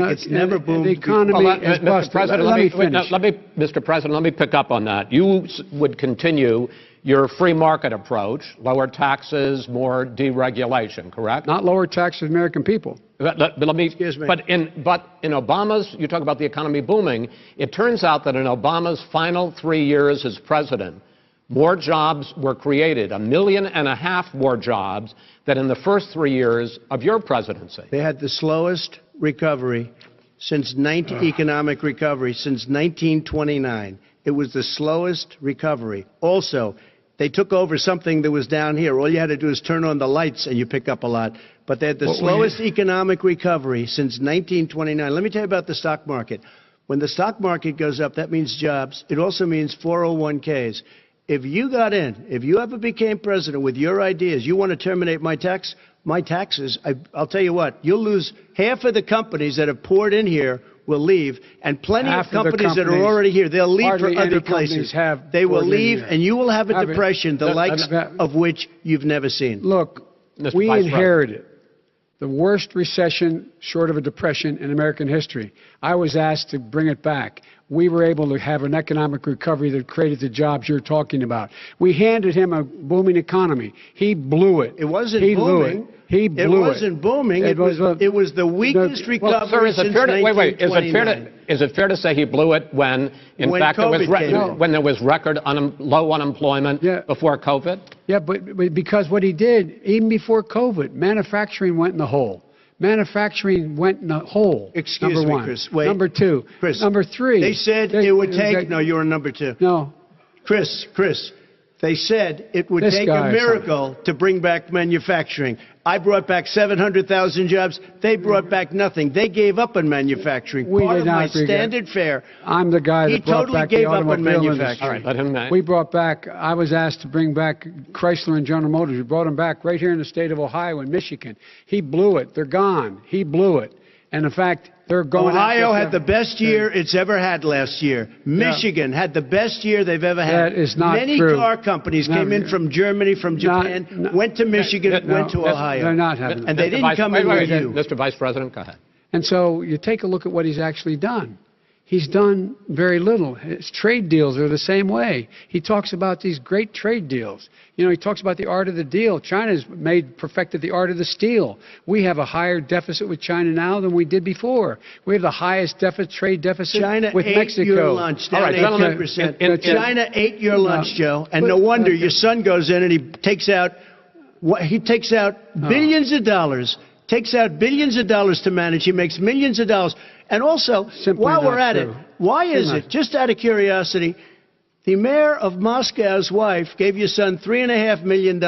Like it's never boomed. The economy is busted. Mr. President, Mr. President, let me pick up on that. You would continue your free market approach, lower taxes, more deregulation, correct? Not lower taxes for American people. But let me. Excuse me. But in Obama's, you talk about the economy booming. It turns out that in Obama's final 3 years as president, more jobs were created, 1.5 million more jobs, than in the first 3 years of your presidency. They had the slowest recovery since economic recovery since 1929. It was the slowest recovery. Also, they took over something that was down here. All you had to do is turn on the lights and you pick up a lot. But they had the slowest economic recovery since 1929. Let me tell you about the stock market. When the stock market goes up, that means jobs. It also means 401ks. If you got in, if you ever became president with your ideas, you want to terminate my taxes, I'll tell you what, you'll lose half of the companies that have poured in here will leave, and plenty of companies that are already here, they'll leave for other places. They will leave, and you will have a depression, the likes of which you've never seen. Look, we inherited the worst recession short of a depression in American history. I was asked to bring it back. We were able to have an economic recovery that created the jobs you're talking about. We handed him a booming economy. He blew it. It wasn't booming. Blew it. He blew it. It wasn't booming. It was the weakest recovery since 1929. Is it fair to say he blew it when fact, there was record low unemployment before COVID? Yeah, but because what he did, even before COVID, manufacturing went in the hole. Manufacturing went in the hole. Excuse me, Chris. Wait. Number two. Chris. Number three. They said it would take. No, you were number two. No. Chris. They said it would take a miracle to bring back manufacturing. I brought back 700,000 jobs. They brought back nothing. They gave up on manufacturing. Part of my standard fare. I'm the guy that brought back the automobile industry. All right, let him know. We brought back, I was asked to bring back Chrysler and General Motors. We brought them back right here in the state of Ohio and Michigan. He blew it. They're gone. He blew it. And in fact, they're going. Ohio had the best year it's ever had last year. Michigan had the best year they've ever had. That is not Many true. car companies came in from Germany, from Japan, went to Michigan, went to Ohio. They're not having and they didn't come in with you. Mr. Vice President, go ahead. And so you take a look at what he's actually done. He's done very little. His trade deals are the same way. He talks about these great trade deals. You know, he talks about the art of the deal. China's perfected the art of the steal. We have a higher deficit with China now than we did before. We have the highest trade deficit with Mexico. China ate your lunch, down 18%. China ate your lunch, Joe, and no wonder your son goes in and he takes out billions of dollars. Takes out billions of dollars to manage. He makes millions of dollars. And also, while we're at it, why is it, just out of curiosity, the mayor of Moscow's wife gave your son $3.5 million.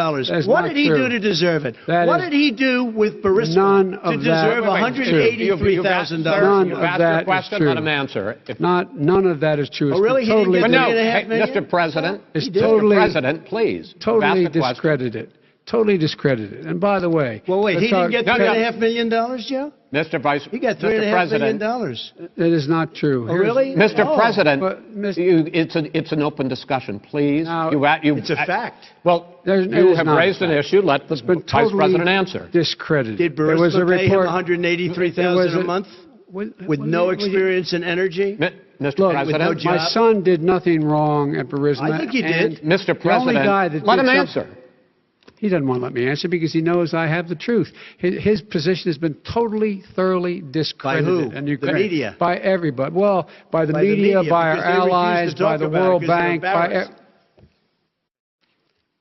What did he do to deserve it? What did he do with Burisma to deserve $183,000? You've asked your question, let him answer. None of that is true. Oh, really? He didn't get $3.5 million? Mr. President, Mr. President, please. Totally discredited. Totally discredited. And by the way... Well, wait, he didn't get $3.5 million, Joe? Mr. Vice He got $3.5 million. That is not true. Oh, really? Mr. President, it's an open discussion, please. It's a fact. Well, you have raised an issue. Let the Vice President answer. Discredited. Did Burisma pay him $183,000 a month with no experience in energy? Mr. President, my son did nothing wrong at Burisma. I think he did. Mr. President, let him answer. He doesn't want to let me answer because he knows I have the truth. His position has been totally, thoroughly discredited. By who? The media? By everybody. Well, by the media, by our allies, by the World Bank,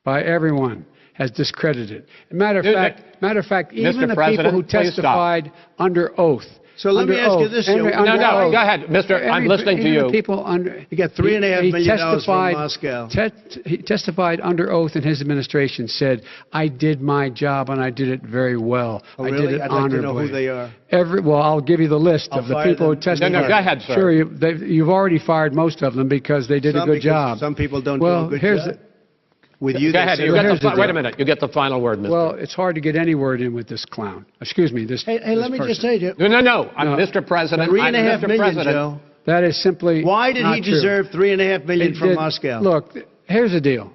by everyone has discredited. Matter of fact, even the people who testified under oath. So let me ask you this, Joe. No, go ahead, Mr. I'm listening to you. You got $3.5 million from Moscow. He testified under oath in his administration, said, I did my job and I did it very well. Oh, really? I did it I'd honorably. like to know who they are. Well, I'll give you the list of the people who testified. No, go ahead, sir. Sure, you've already fired most of them because they did a good job. Some people don't do a good job. With you, go ahead. Wait a minute. You get the final word, Mr. Well, it's hard to get any word in with this clown. Excuse me. Hey, let me just say to you. No. Mr. President. $3.5 million, Joe. That is simply Why did he deserve $3.5 million from Moscow? Look, here's the deal.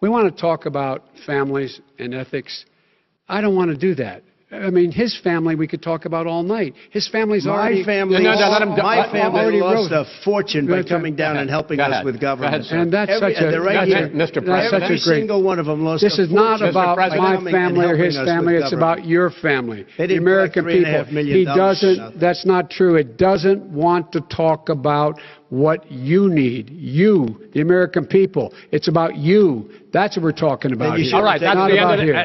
We want to talk about families and ethics. I don't want to do that. I mean, his family we could talk about all night. His family's already... My family lost a fortune by coming down and helping us with government. And that's such a... They're right here. Mr. President. Every single one of them lost a This fortune. is not about by my coming and family or his helping us family. with It's government. about your family, They the didn't American collect $3.5 people. million He for doesn't... nothing. That's not true. It doesn't want to talk about what you need. You, the American people. It's about you. That's what we're talking about you here. should All right, Not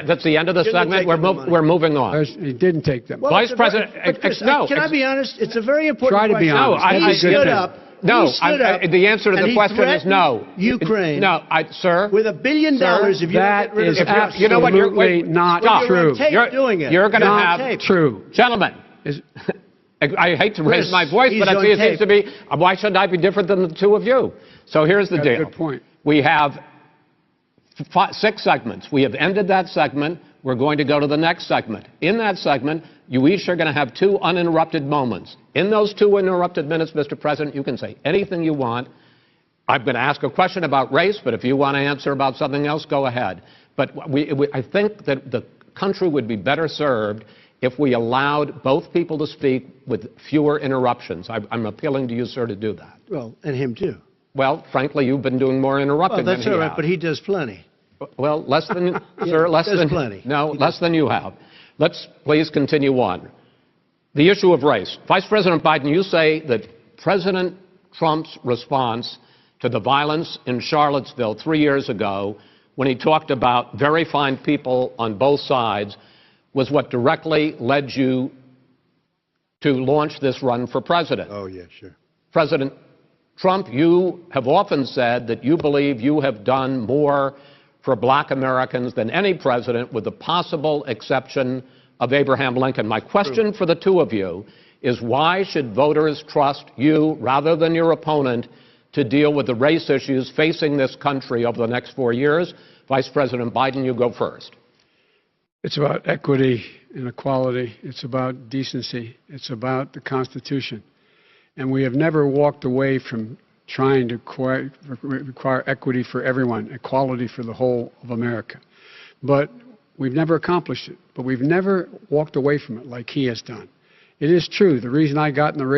that's the end of the Shouldn't have segment. taken the money. We're moving on. He didn't take them. Well, Vice it's a very- President, but Chris, no, can I be honest? It's a very important Try to be question. honest. No, He stood up. No, He stood up, the answer to and the he question is no. threatened Ukraine. No, sir. With $1 billion, if you don't That get rid of is the press. You know what? You're- absolutely not Stop. true. Tape doing it. You're going to Not have true. Gentlemen, Is- I hate to raise Chris, my voice, but he's I on see it tape. seems to be, why should I be different than the two of you? So here's the Got a deal. good point. We have 6 segments. We have ended that segment. We're going to go to the next segment. In that segment, you each are going to have 2 uninterrupted moments. In those 2 uninterrupted minutes, Mr. President, you can say anything you want. I'm going to ask a question about race, but if you want to answer about something else, go ahead. But I think that the country would be better served if we allowed both people to speak with fewer interruptions. I'm appealing to you, sir, to do that. Well, and him too. Well, frankly, you've been doing more interrupting Well, that's than all he right, has. but he does plenty. Well, less than, sir, less there's than... plenty. No, less than you have. Let's please continue on. The issue of race. Vice President Biden, you say that President Trump's response to the violence in Charlottesville 3 years ago, when he talked about very fine people on both sides, was what directly led you to launch this run for president. Oh, yeah, sure. President Trump, you have often said that you believe you have done more for black Americans than any president, with the possible exception of Abraham Lincoln. My question for the two of you is, why should voters trust you rather than your opponent to deal with the race issues facing this country over the next 4 years? Vice President Biden, you go first. It's about equity and equality. It's about decency. It's about the Constitution. And we have never walked away from trying to require equity for everyone, equality for the whole of America. But we've never accomplished it. But we've never walked away from it like he has done. It is true. The reason I got in the race